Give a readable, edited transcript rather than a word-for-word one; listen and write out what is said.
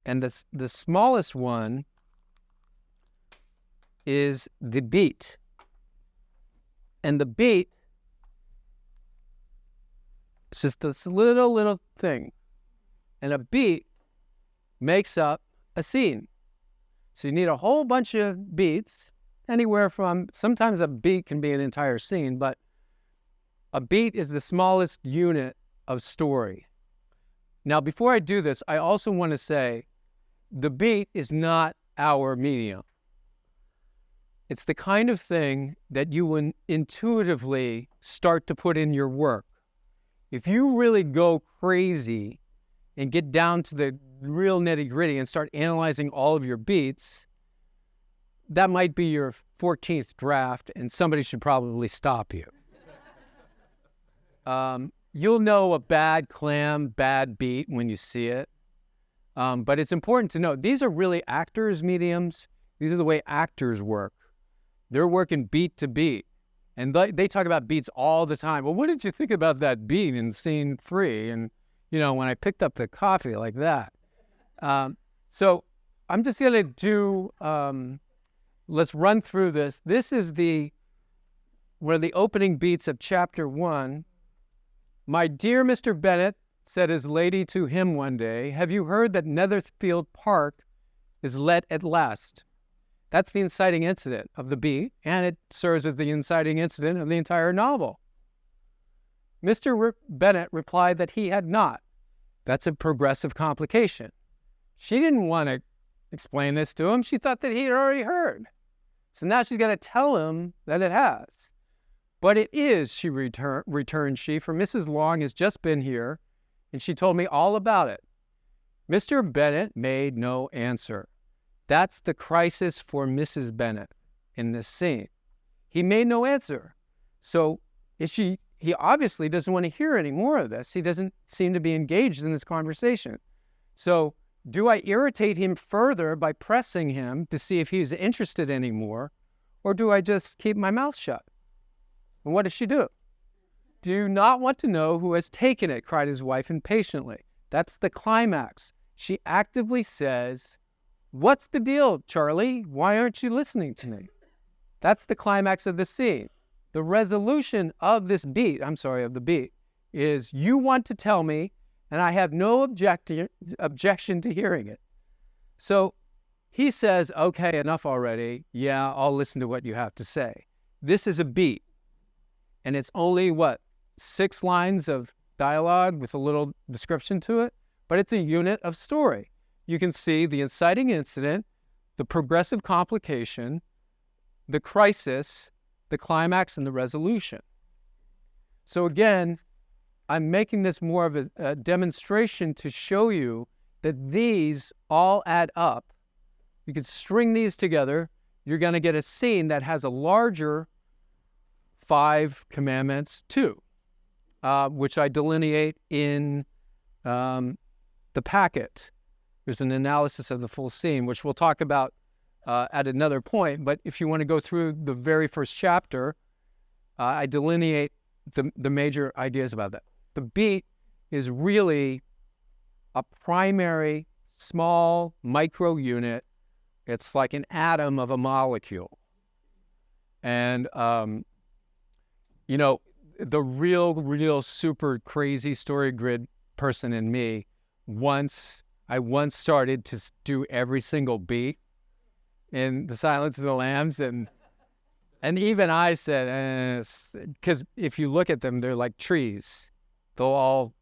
And the smallest one is the beat. And the beat is just this little thing. And a beat makes up a scene. So you need a whole bunch of beats, anywhere from, sometimes a beat can be an entire scene, but a beat is the smallest unit of story. Now, before I do this, I also want to say the beat is not our medium. It's the kind of thing that you will intuitively start to put in your work. If you really go crazy and get down to the real nitty-gritty and start analyzing all of your beats, that might be your 14th draft, and somebody should probably stop you. You'll know a bad clam, bad beat when you see it. But it's important to know, these are really actors' mediums. These are the way actors work. They're working beat to beat. And they talk about beats all the time. Well, what did you think about that beat in scene 3? And, you know, when I picked up the coffee like that. So I'm just going to do, let's run through this. This is one of the opening beats of chapter 1. My dear Mr. Bennet, said his lady to him one day, have you heard that Netherfield Park is let at last? That's the inciting incident of the beat, and it serves as the inciting incident of the entire novel. Mr. Bennet replied that he had not. That's a progressive complication. She didn't want to explain this to him. She thought that he had already heard. So now she's got to tell him that it has. But it is, she returned she, for Mrs. Long has just been here, and she told me all about it. Mr. Bennet made no answer. That's the crisis for Mrs. Bennet in this scene. He made no answer. So he obviously doesn't want to hear any more of this. He doesn't seem to be engaged in this conversation. So do I irritate him further by pressing him to see if he's interested anymore, or do I just keep my mouth shut? And what does she do? Do you not want to know who has taken it? Cried his wife impatiently. That's the climax. She actively says, what's the deal, Charlie? Why aren't you listening to me? That's the climax of the scene. The resolution of this beat, of the beat, is you want to tell me, and I have no objection to hearing it. So he says, okay, enough already. Yeah, I'll listen to what you have to say. This is a beat. And it's only, 6 lines of dialogue with a little description to it, but it's a unit of story. You can see the inciting incident, the progressive complication, the crisis, the climax, and the resolution. So again, I'm making this more of a demonstration to show you that these all add up. You could string these together. You're going to get a scene that has a larger 5 commandments, 2, which I delineate in the packet. There's an analysis of the full scene, which we'll talk about at another point. But if you want to go through the very first chapter, I delineate the major ideas about that. The beat is really a primary, small micro unit. It's like an atom of a molecule. And you know, the real super crazy story grid person in me, I once started to do every single beat in The Silence of the Lambs, and even I said, because if you look at them, they're like trees. They'll all